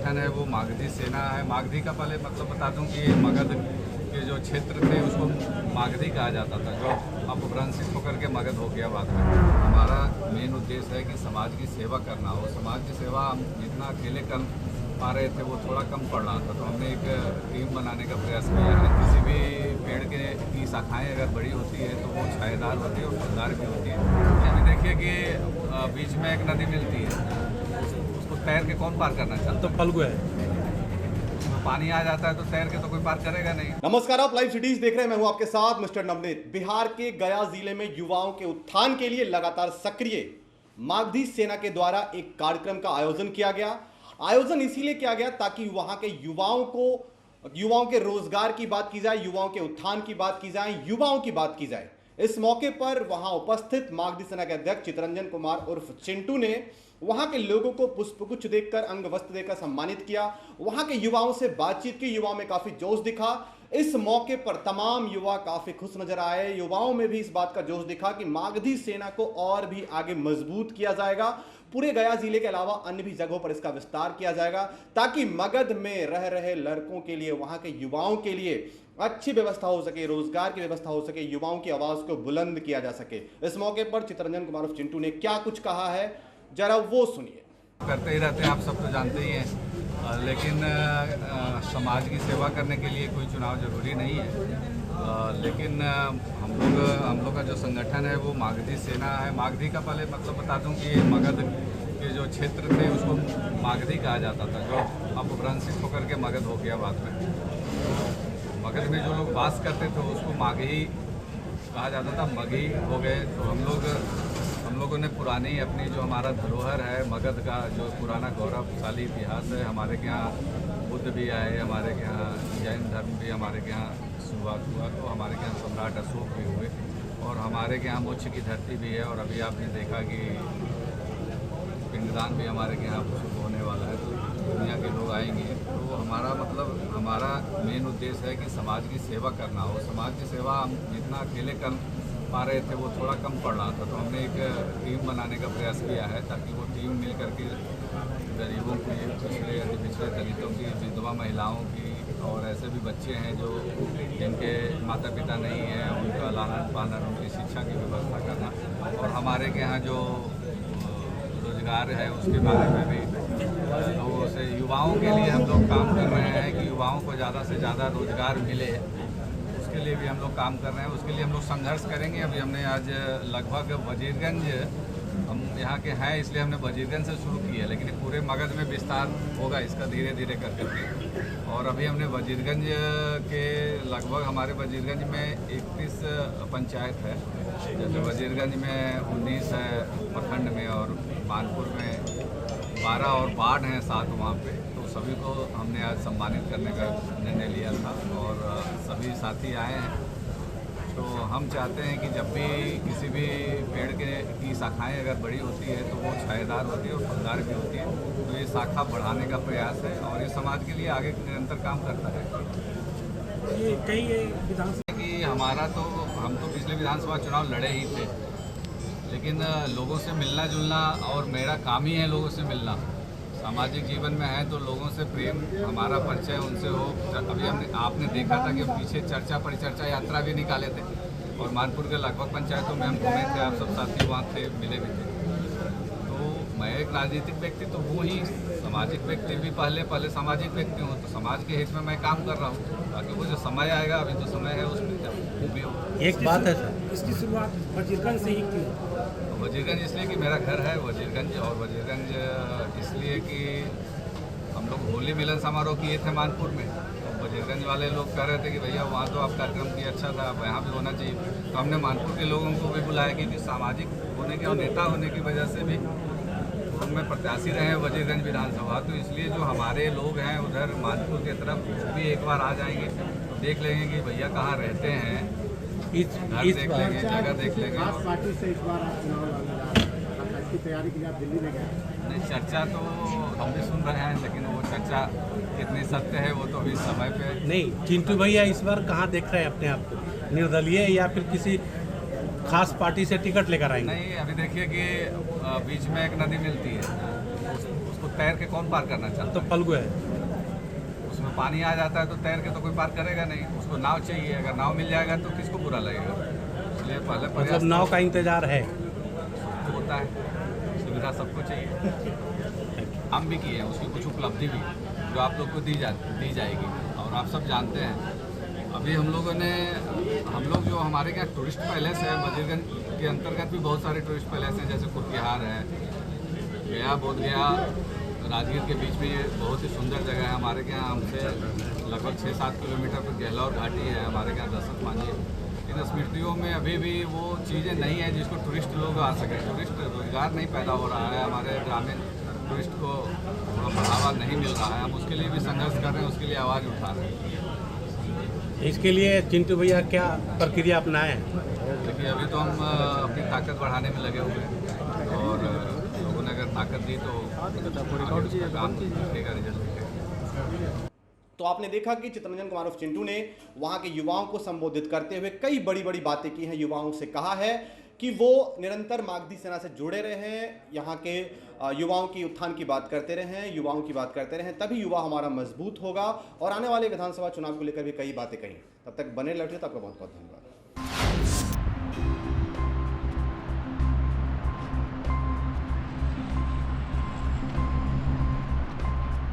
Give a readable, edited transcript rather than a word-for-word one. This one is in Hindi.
संगठन है वो मागधी सेना है। मागधी का पहले मतलब बता दूं कि ये मगध के जो क्षेत्र थे उसको मागधी कहा जाता था, जो अपभ्रंशित होकर के मगध हो गया बाद में। हमारा मेन उद्देश्य है कि समाज की सेवा करना हो। समाज की सेवा हम जितना अकेले कर पा रहे थे वो थोड़ा कम पड़ रहा था, तो हमने एक टीम बनाने का प्रयास किया है। किसी भी पेड़ की शाखाएँ अगर बड़ी होती है तो वो छायादार होती है और फलदार भी होती है। अभी देखिए कि बीच में एक नदी मिलती है, उसको तैर के कौन पार करना चाहता तो फल्गु है, पानी आ जाता है तो तैर के तो कोई पार करेगा नहीं। नमस्कार, आप लाइव सिटीज देख रहे हैं। मैं हूं आपके साथ मिस्टर नवनीत। बिहार के गया जिले में युवाओं के उत्थान के लिए लगातार सक्रिय मागधी सेना के द्वारा एक कार्यक्रम का आयोजन किया गया। आयोजन इसीलिए किया गया ताकि वहां के युवाओं के रोजगार की बात की जाए, युवाओं के उत्थान की बात की जाए, युवाओं की बात की जाए। इस मौके पर वहां उपस्थित मागधी सेना के अध्यक्ष चितरंजन कुमार उर्फ चिंटू ने वहां के लोगों को पुष्पगुच्छ देकर, अंग वस्त्र देकर सम्मानित किया। वहां के युवाओं से बातचीत की, युवाओं में काफी जोश दिखा। इस मौके पर तमाम युवा काफी खुश नजर आए। युवाओं में भी इस बात का जोश दिखा कि मागधी सेना को और भी आगे मजबूत किया जाएगा। पूरे गया जिले के अलावा अन्य भी जगहों पर इसका विस्तार किया जाएगा ताकि मगध में रह रहे लड़कों के लिए, वहां के युवाओं के लिए अच्छी व्यवस्था हो सके, रोजगार की व्यवस्था हो सके, युवाओं की आवाज को बुलंद किया जा सके। इस मौके पर चितरंजन कुमार उर्फ चिंटू ने क्या कुछ कहा है, जरा वो सुनिए। करते ही रहते हैं, आप सब तो जानते ही हैं, लेकिन समाज की सेवा करने के लिए कोई चुनाव जरूरी नहीं है। लेकिन हम लोग का जो संगठन है वो मागधी सेना है। मागधी का पहले मतलब बता दूं कि ये मगध के जो क्षेत्र थे उसको मागधी कहा जाता था, जो अपभ्रंशित होकर के मगध हो गया बाद में। मगध में जो लोग वास करते थे उसको मागही कहा जाता था, मगही हो गए। तो हम लोगों ने पुरानी अपनी जो हमारा धरोहर है मगध का, जो पुराना गौरवशाली इतिहास है, हमारे के यहाँ बुद्ध भी आए, हमारे के यहाँ जैन धर्म भी हमारे के यहाँ शुरुआत हुआ, तो हमारे के यहाँ सम्राट अशोक भी हुए और हमारे के यहाँ मोक्ष की धरती भी है। और अभी आपने देखा कि पिंडदान भी हमारे के यहाँ शुरू होने वाला है, तो दुनिया के लोग आएंगे। तो हमारा मेन उद्देश्य है कि समाज की सेवा करना हो। समाज की सेवा हम जितना अकेले कर पा रहे थे वो थोड़ा कम पड़ रहा था, तो हमने एक टीम बनाने का प्रयास किया है ताकि वो टीम मिल करके गरीबों की, पिछड़े अति पिछड़े दलितों की, विधवा महिलाओं की और ऐसे भी बच्चे हैं जो जिनके माता पिता नहीं हैं, उनका लालन पालन, उनकी शिक्षा की व्यवस्था करना। और हमारे के यहाँ जो रोजगार है उसके बारे में भी लोगों से, युवाओं के लिए हम लोग काम कर रहे हैं कि युवाओं को ज़्यादा से ज़्यादा रोजगार मिले, उसके लिए भी हम लोग काम कर रहे हैं। उसके लिए हम लोग संघर्ष करेंगे। अभी हमने आज लगभग वजीरगंज, हम यहाँ के हैं इसलिए हमने वजीरगंज से शुरू किया, लेकिन पूरे मगध में विस्तार होगा इसका धीरे धीरे करके। और अभी हमने वजीरगंज के लगभग, हमारे वजीरगंज में 31 पंचायत है, जैसे वजीरगंज में 19 है प्रखंड में और मानपुर में 12 और बाढ़ हैं 7 वहाँ पे। तो सभी को हमने आज सम्मानित करने का निर्णय लिया था और सभी साथी आए हैं। तो हम चाहते हैं कि जब भी किसी भी पेड़ की शाखाएँ अगर बड़ी होती है तो वो छायादार होती है और फलदार भी होती है। तो ये शाखा बढ़ाने का प्रयास है और ये समाज के लिए आगे निरंतर काम करता है। ये कई विधानसभा कि हम तो पिछले विधानसभा चुनाव लड़े ही थे, लेकिन लोगों से मिलना जुलना और मेरा काम ही है लोगों से मिलना। सामाजिक जीवन में है तो लोगों से प्रेम, हमारा परिचय उनसे हो। अभी आपने देखा था कि पीछे चर्चा परिचर्चा यात्रा भी निकाले थे और मानपुर के लगभग पंचायतों में हम घूमे थे, आप सब साथी वहाँ थे, मिले भी थे। तो मैं एक राजनीतिक व्यक्ति तो हूँ ही, सामाजिक व्यक्ति भी पहले सामाजिक व्यक्ति हूँ, तो समाज के हित में मैं काम कर रहा हूँ ताकि वो जो समय आएगा, अभी तो समय है उसमें वो भी हो। एक बात है सर, इसकी शुरुआत वजीरगंज से ही क्यों? वजीरगंज इसलिए कि मेरा घर है वजीरगंज, और वजीरगंज इसलिए कि हम लोग होली मिलन समारोह किए थे मानपुर में। तो वजीरगंज वाले लोग कह रहे थे कि भैया वहाँ तो आप कार्यक्रम किया अच्छा था, अब यहाँ भी होना चाहिए। तो हमने मानपुर के लोगों को भी बुलाया क्योंकि सामाजिक होने के और नेता होने की वजह से भी उनमें प्रत्याशी रहे हैं वजीरगंज विधानसभा। तो इसलिए जो हमारे लोग हैं उधर मानपुर की तरफ भी एक बार आ जाएंगे, तो देख लेंगे कि भैया कहाँ रहते हैं, घर देख लेंगे, जगह देख लेंगे। पार्टी से इस बार इसकी तैयारी के लिए आप दिल्ली में गए? नहीं, चर्चा तो हम भी सुन रहे हैं, लेकिन वो चर्चा कितनी सत्य है वो तो अभी समय पे नहीं। चिंटू भैया इस बार कहाँ देख रहे हैं अपने आप को, निर्दलीय या फिर किसी खास पार्टी से टिकट लेकर आएंगे? नहीं, अभी देखिए कि बीच में एक नदी मिलती है, उसको तैर के कौन पार करना चाहता तो फल्गु है। है? उसमें पानी आ जाता है तो तैर के तो कोई पार करेगा नहीं, उसको नाव चाहिए। अगर नाव मिल जाएगा तो किसको बुरा लगेगा? इसलिए पहले मतलब प्रयास नाव का इंतजार है। होता है, सुविधा सबको चाहिए। हम भी किए हैं, उसकी कुछ उपलब्धि भी जो आप लोग को दी जाएगी। और आप सब जानते हैं अभी हम लोग जो हमारे यहाँ टूरिस्ट पैलेस है, वजीरगंज के अंतर्गत भी बहुत सारे टूरिस्ट पैलेस हैं, जैसे कुर्तिहार है, गया बोध गया राजगीर के बीच में ये बहुत ही सुंदर जगह है। हमारे यहाँ हमसे लगभग 6-7 किलोमीटर पर गहलौर घाटी है, हमारे यहाँ दशरथ मांझी। इन स्मृतियों में अभी भी वो चीज़ें नहीं है जिसको टूरिस्ट लोग आ सके। टूरिस्ट रोजगार नहीं पैदा हो रहा है, हमारे ग्रामीण टूरिस्ट को बढ़ावा नहीं मिल रहा है। हम उसके लिए भी संघर्ष कर रहे हैं, उसके लिए आवाज़ उठा रहे हैं। इसके लिए चिंटू भैया क्या प्रक्रिया अपनाए हैं? देखिए अभी तो हम अपनी ताकत बढ़ाने में लगे हुए हैं, और लोगों ने अगर ताकत दी तो काम दिखेगा, रिजल्ट दिखेगा। तो आपने देखा कि चित्तरंजन कुमार उर्फ चिंटू ने वहां के युवाओं को संबोधित करते हुए कई बड़ी बड़ी बातें की हैं। युवाओं से कहा है कि वो निरंतर मागधी सेना से जुड़े रहे हैं, यहाँ के युवाओं की उत्थान की बात करते रहें, युवाओं की बात करते रहें, तभी युवा हमारा मजबूत होगा। और आने वाले विधानसभा चुनाव को लेकर भी कई बातें कही। तब तक बने लौटे, तो आपका बहुत बहुत धन्यवाद।